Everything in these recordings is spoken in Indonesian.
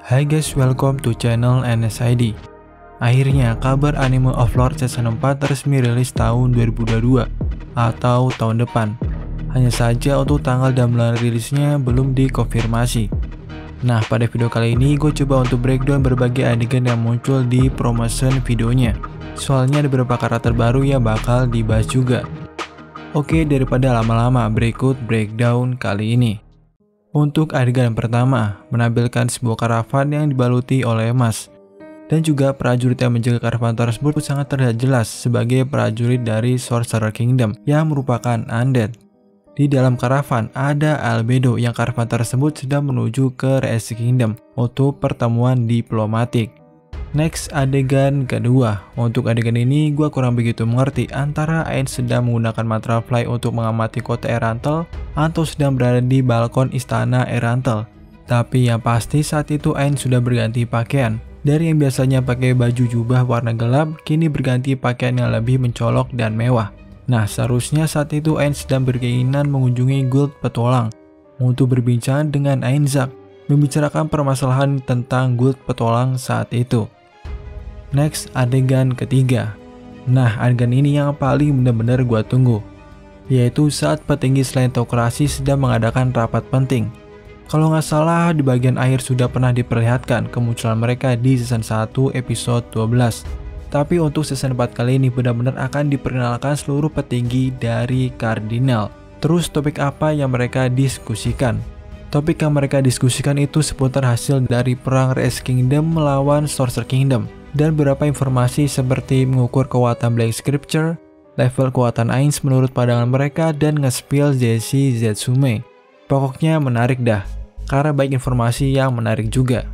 Hai guys, welcome to channel NSID. Akhirnya kabar anime Overlord Season 4 resmi rilis tahun 2022 atau tahun depan. Hanya saja untuk tanggal dan bulan rilisnya belum dikonfirmasi. Nah, pada video kali ini gue coba untuk breakdown berbagai adegan yang muncul di promotion videonya. Soalnya ada beberapa karakter baru yang bakal dibahas juga. Oke, daripada lama-lama, berikut breakdown kali ini. Untuk adegan pertama, menampilkan sebuah karavan yang dibaluti oleh emas. Dan juga prajurit yang menjaga karavan tersebut sangat terlihat jelas sebagai prajurit dari Sorcerer Kingdom yang merupakan undead. Di dalam karavan ada Albedo yang karavan tersebut sedang menuju ke Re'es Kingdom untuk pertemuan diplomatik. Next, adegan kedua. Untuk adegan ini gue kurang begitu mengerti antara Ain sedang menggunakan mantra fly untuk mengamati kota Erantel atau sedang berada di balkon istana Erantel. Tapi yang pasti saat itu Ain sudah berganti pakaian. Dari yang biasanya pakai baju jubah warna gelap, kini berganti pakaian yang lebih mencolok dan mewah. Nah, seharusnya saat itu Ain sedang berkeinginan mengunjungi Guild Petualang untuk berbincang dengan Ainzak, membicarakan permasalahan tentang Guild Petualang saat itu. Next, adegan ketiga. Nah, adegan ini yang paling benar-benar gua tunggu, yaitu saat petinggi Slantocracy sedang mengadakan rapat penting. Kalau nggak salah, di bagian akhir sudah pernah diperlihatkan kemunculan mereka di season 1 episode 12. Tapi untuk season 4 kali ini benar-benar akan diperkenalkan seluruh petinggi dari Cardinal. Terus topik apa yang mereka diskusikan? Topik yang mereka diskusikan itu seputar hasil dari perang Re'es Kingdom melawan Sorcerer Kingdom. Dan beberapa informasi seperti mengukur kekuatan Black Scripture, level kekuatan Ainz menurut pandangan mereka, dan nge-spill Jessie Zetsume. Pokoknya menarik dah, karena baik informasi yang menarik juga.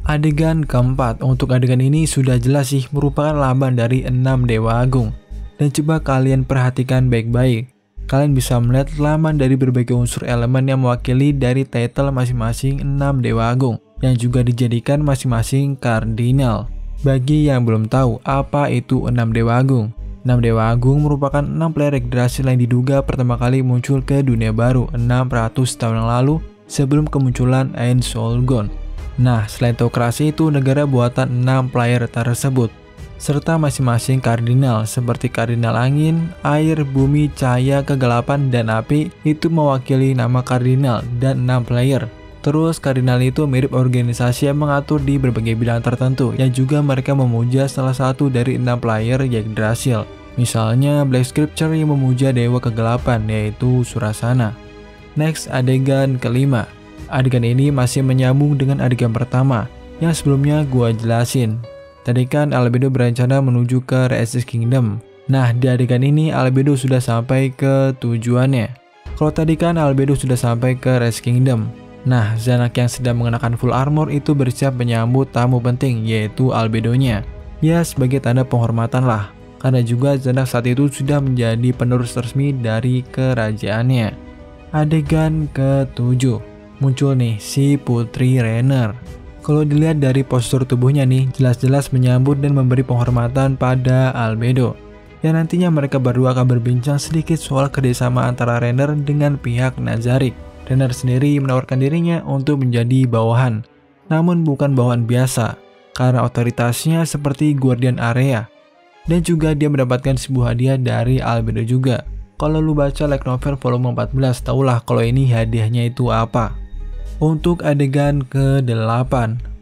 Adegan keempat. Untuk adegan ini sudah jelas sih merupakan lamban dari 6 Dewa Agung. Dan coba kalian perhatikan baik-baik. Kalian bisa melihat lamban dari berbagai unsur elemen yang mewakili dari title masing-masing 6 Dewa Agung, yang juga dijadikan masing-masing Cardinal. Bagi yang belum tahu apa itu 6 Dewa Agung. 6 Dewa Agung merupakan 6 player Yggdrasil yang diduga pertama kali muncul ke dunia baru 600 tahun yang lalu sebelum kemunculan Ain Solgon. Nah, Slantocracy itu negara buatan 6 player tersebut, serta masing-masing kardinal seperti kardinal angin, air, bumi, cahaya, kegelapan, dan api itu mewakili nama kardinal dan 6 player. Terus kardinal itu mirip organisasi yang mengatur di berbagai bidang tertentu yang juga mereka memuja salah satu dari 6 player Yggdrasil. Misalnya Black Scripture yang memuja dewa kegelapan yaitu Surasana. Next, adegan kelima. Adegan ini masih menyambung dengan adegan pertama yang sebelumnya gua jelasin. Tadi kan Albedo berencana menuju ke Re'es Kingdom. Nah, di adegan ini Albedo sudah sampai ke tujuannya. Kalau tadi kan Albedo sudah sampai ke Re'es Kingdom. Nah, Zanak yang sedang mengenakan full armor itu bersiap menyambut tamu penting yaitu Albedonya. Ya, sebagai tanda penghormatan lah. Karena juga Zanak saat itu sudah menjadi penerus resmi dari kerajaannya. Adegan ke-7. Muncul nih si Putri Rainer. Kalau dilihat dari postur tubuhnya nih, jelas-jelas menyambut dan memberi penghormatan pada Albedo. Yang nantinya mereka berdua akan berbincang sedikit soal kerjasama antara Rainer dengan pihak Nazarik. Rainer sendiri menawarkan dirinya untuk menjadi bawahan, namun bukan bawahan biasa, karena otoritasnya seperti Guardian Area. Dan juga dia mendapatkan sebuah hadiah dari Albedo juga. Kalau lu baca light novel volume 14, tahulah kalau ini hadiahnya itu apa. Untuk adegan ke-8,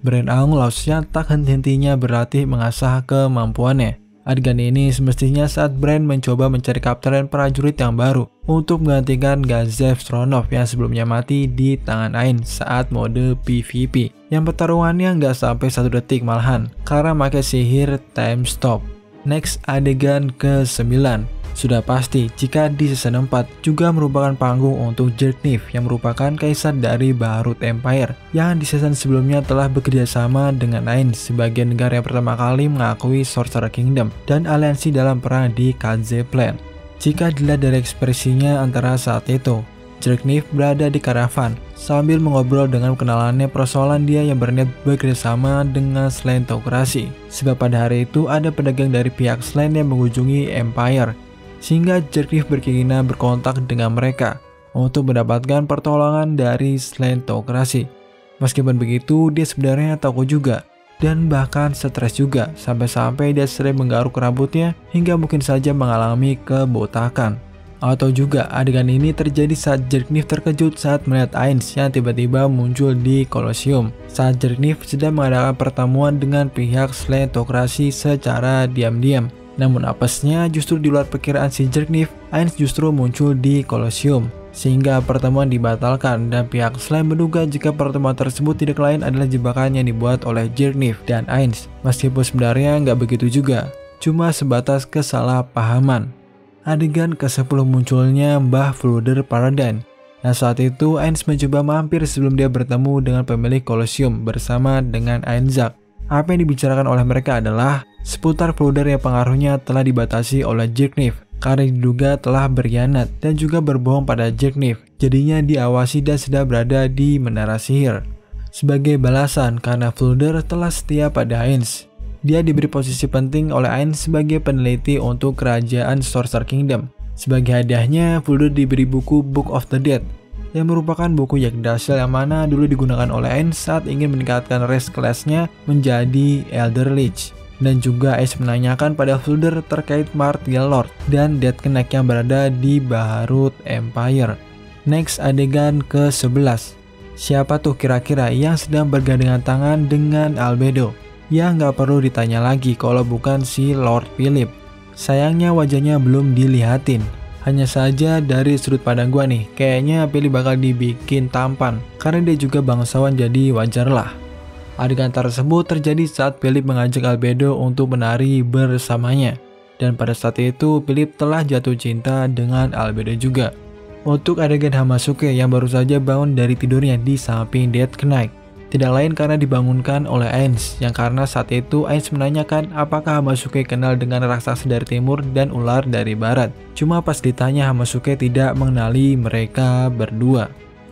Bran Aunglaus tak henti-hentinya berlatih mengasah kemampuannya. Adegan ini semestinya saat Bran mencoba mencari kapten prajurit yang baru untuk menggantikan Gazev Stronov yang sebelumnya mati di tangan Ain saat mode PvP. Yang pertarungannya nggak sampai 1 detik malahan karena pakai sihir time stop. Next, adegan ke-9. Sudah pasti jika di season 4 juga merupakan panggung untuk Jerknif yang merupakan kaisar dari Baharut Empire yang di season sebelumnya telah bekerja sama dengan Ain sebagai negara yang pertama kali mengakui Sorcerer Kingdom dan aliansi dalam perang di Kaze Plain. Jika dilihat dari ekspresinya antara saat itu, Jerknif berada di karavan sambil mengobrol dengan kenalannya persoalan dia yang berniat bekerja sama dengan Slantocracy. Sebab pada hari itu ada pedagang dari pihak Slant yang mengunjungi Empire, sehingga Jerknif berkeinginan berkontak dengan mereka untuk mendapatkan pertolongan dari Slantocracy. Meskipun begitu, dia sebenarnya takut juga dan bahkan stres juga, sampai-sampai dia sering menggaruk rambutnya hingga mungkin saja mengalami kebotakan. Atau juga adegan ini terjadi saat Jerkniff terkejut saat melihat Ainz yang tiba-tiba muncul di Kolosium saat Jerkniff sedang mengadakan pertemuan dengan pihak Slaytocracy secara diam-diam. Namun apesnya justru di luar perkiraan si Jerkniff, Ainz justru muncul di Kolosium sehingga pertemuan dibatalkan, dan pihak Slime menduga jika pertemuan tersebut tidak lain adalah jebakan yang dibuat oleh Jerkniff dan Ainz. Meskipun sebenarnya nggak begitu juga, cuma sebatas kesalahpahaman. Adegan ke-10 munculnya Mbah Fludder Paradine. Nah, saat itu Ainz mencoba mampir sebelum dia bertemu dengan pemilik Kolosium bersama dengan Ainzak. Apa yang dibicarakan oleh mereka adalah seputar Fludder yang pengaruhnya telah dibatasi oleh Jerkniff karena diduga telah berkhianat dan juga berbohong pada Jerkniff. Jadinya diawasi dan sedang berada di menara sihir. Sebagai balasan karena Fludder telah setia pada Ainz, dia diberi posisi penting oleh Ainz sebagai peneliti untuk kerajaan Sorcerer Kingdom. Sebagai hadiahnya, Fludder diberi buku Book of the Dead, yang merupakan buku Yggdrasil yang mana dulu digunakan oleh Ainz saat ingin meningkatkan race class-nya menjadi Elder Lich. Dan juga Ainz menanyakan pada Fludder terkait Martial Lord dan Death Knight yang berada di Baharut Empire. Next, adegan ke-11. Siapa tuh kira-kira yang sedang bergandengan tangan dengan Albedo? Ya nggak perlu ditanya lagi kalau bukan si Lord Philip. Sayangnya wajahnya belum dilihatin. Hanya saja dari sudut pandang gua nih, kayaknya Philip bakal dibikin tampan karena dia juga bangsawan, jadi wajarlah. Adegan tersebut terjadi saat Philip mengajak Albedo untuk menari bersamanya. Dan pada saat itu Philip telah jatuh cinta dengan Albedo juga. Untuk adegan Hamasuke yang baru saja bangun dari tidurnya di samping Death Knight, tidak lain karena dibangunkan oleh Ainz, yang karena saat itu Ainz menanyakan apakah Hamasuke kenal dengan raksasa dari timur dan ular dari barat. Cuma pas ditanya, Hamasuke tidak mengenali mereka berdua.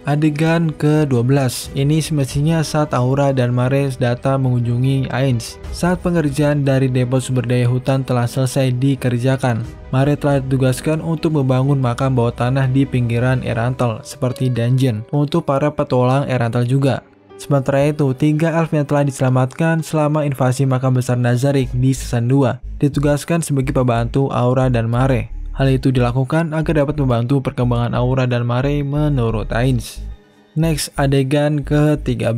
Adegan ke-12, ini semestinya saat Aura dan Mare datang mengunjungi Ainz. Saat pengerjaan dari depo sumber daya hutan telah selesai dikerjakan, Mare telah ditugaskan untuk membangun makam bawah tanah di pinggiran Erantel seperti dungeon untuk para petualang Erantel juga. Sementara itu, 3 elf yang telah diselamatkan selama invasi makam besar Nazarick di season 2 ditugaskan sebagai pembantu Aura dan Mare. Hal itu dilakukan agar dapat membantu perkembangan Aura dan Mare menurut Ainz. Next, adegan ke-13.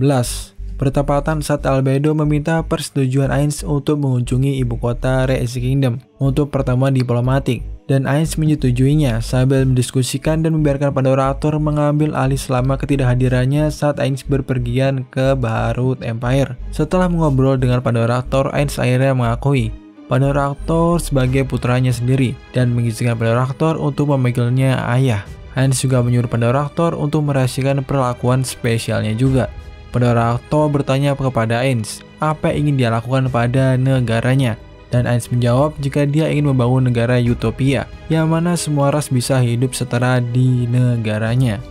Bertepatan saat Albedo meminta persetujuan Ainz untuk mengunjungi ibu kota Re'ezi Kingdom untuk pertemuan diplomatik, dan Ainz menyetujuinya sambil mendiskusikan dan membiarkan Pandorator mengambil alih selama ketidakhadirannya saat Ainz berpergian ke Baharut Empire. Setelah mengobrol dengan Pandorator, Ainz akhirnya mengakui Pandorator sebagai putranya sendiri dan mengizinkan Pandorator untuk memanggilnya ayah. Ainz juga menyuruh Pandorator untuk merahasiakan perlakuan spesialnya juga. Pandorator bertanya kepada Ainz apa yang ingin dia lakukan pada negaranya, dan Ainz menjawab jika dia ingin membangun negara utopia yang mana semua ras bisa hidup setara di negaranya.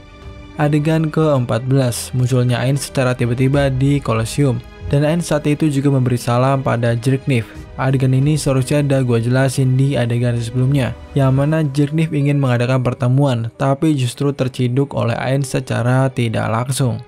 Adegan ke-14, munculnya Ainz secara tiba-tiba di Kolosium, dan Ainz saat itu juga memberi salam pada Jerkniff. Adegan ini seharusnya udah gue jelasin di adegan sebelumnya, yang mana Jerkniff ingin mengadakan pertemuan tapi justru terciduk oleh Ainz secara tidak langsung.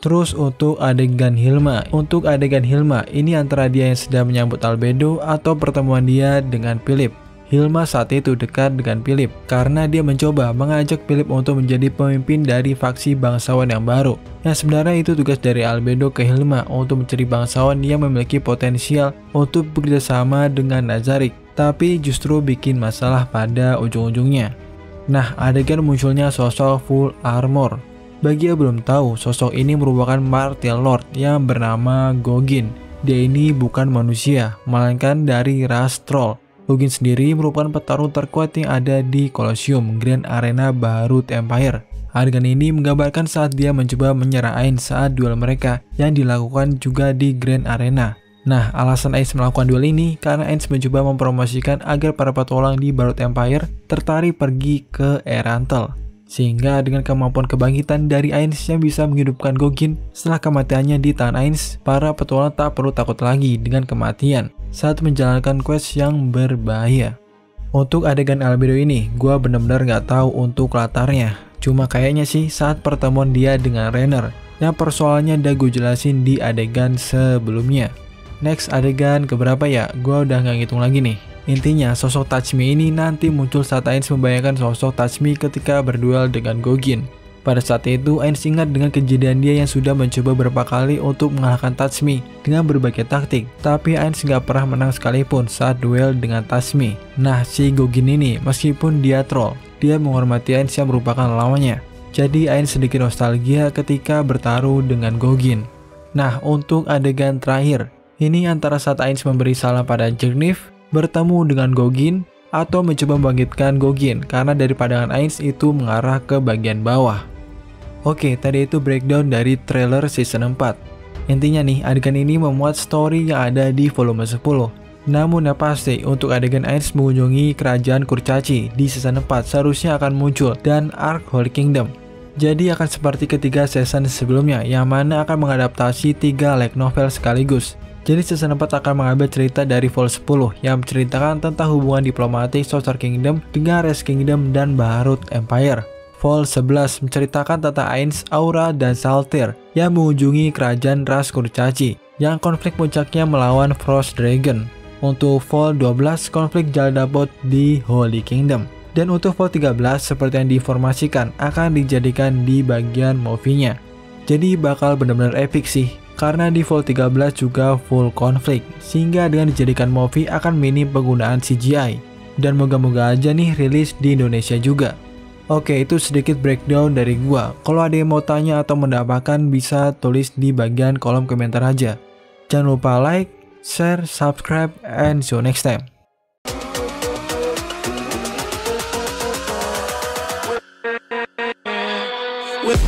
Terus untuk adegan Hilma. Untuk adegan Hilma, ini antara dia yang sedang menyambut Albedo atau pertemuan dia dengan Philip. Hilma saat itu dekat dengan Philip karena dia mencoba mengajak Philip untuk menjadi pemimpin dari faksi bangsawan yang baru. Yang sebenarnya itu tugas dari Albedo ke Hilma untuk mencari bangsawan yang memiliki potensial untuk bekerjasama dengan Nazarick, tapi justru bikin masalah pada ujung-ujungnya. Nah, adegan munculnya sosok full armor. Bagi yang belum tahu, sosok ini merupakan Martial Lord yang bernama Gogin. Dia ini bukan manusia, melainkan dari ras troll. Gogin sendiri merupakan petarung terkuat yang ada di Kolosium Grand Arena Baharut Empire. Adegan ini menggambarkan saat dia mencoba menyerang Ainz saat duel mereka yang dilakukan juga di Grand Arena. Nah, alasan Ainz melakukan duel ini karena Ainz mencoba mempromosikan agar para petualang di Baharut Empire tertarik pergi ke Erantel. Sehingga dengan kemampuan kebangkitan dari Ainz yang bisa menghidupkan Gogin setelah kematiannya di tangan Ainz, para petualang tak perlu takut lagi dengan kematian saat menjalankan quest yang berbahaya. Untuk adegan Albedo ini, gua benar-benar nggak tahu untuk latarnya. Cuma kayaknya sih saat pertemuan dia dengan Rainer, yang persoalannya udah gue jelasin di adegan sebelumnya. Next, adegan keberapa ya? Gue udah nggak ngitung lagi nih. Intinya, sosok Touchme ini nanti muncul saat Ainz membayangkan sosok Touchme ketika berduel dengan Gogin. Pada saat itu, Ainz ingat dengan kejadian dia yang sudah mencoba beberapa kali untuk mengalahkan Touchme dengan berbagai taktik, tapi Ainz nggak pernah menang sekalipun saat duel dengan Touchme. Nah, si Gogin ini, meskipun dia troll, dia menghormati Ainz yang merupakan lawannya. Jadi Ainz sedikit nostalgia ketika bertaruh dengan Gogin. Nah, untuk adegan terakhir, ini antara saat Ainz memberi salam pada Zangief, bertemu dengan Gogin, atau mencoba membangkitkan Gogin karena dari pandangan Ainz itu mengarah ke bagian bawah. Oke, tadi itu breakdown dari trailer season 4. Intinya nih, adegan ini memuat story yang ada di volume 10. Namun yang pasti, untuk adegan Ainz mengunjungi kerajaan Kurcaci di season 4 seharusnya akan muncul dan arc Holy Kingdom. Jadi akan seperti ketiga season sebelumnya yang mana akan mengadaptasi 3 light novel sekaligus. Jadi season 4 akan mengambil cerita dari Vol 10 yang menceritakan tentang hubungan diplomatik Sorcerer Kingdom dengan Wraith Kingdom dan Baharut Empire. Vol 11 menceritakan tentang Ainz, Aura, dan Saltyr yang mengunjungi kerajaan ras Kurcaci yang konflik puncaknya melawan Frost Dragon. Untuk Vol 12 konflik Jaldabot di Holy Kingdom. Dan untuk Vol 13 seperti yang diinformasikan akan dijadikan di bagian movie-nya. Jadi bakal benar-benar epic sih, karena di Vol 13 juga full konflik, sehingga dengan dijadikan movie akan minim penggunaan CGI. Dan moga-moga aja nih rilis di Indonesia juga. Oke, itu sedikit breakdown dari gua. Kalau ada yang mau tanya atau mendapatkan bisa tulis di bagian kolom komentar aja. Jangan lupa like, share, subscribe, and see you next time. With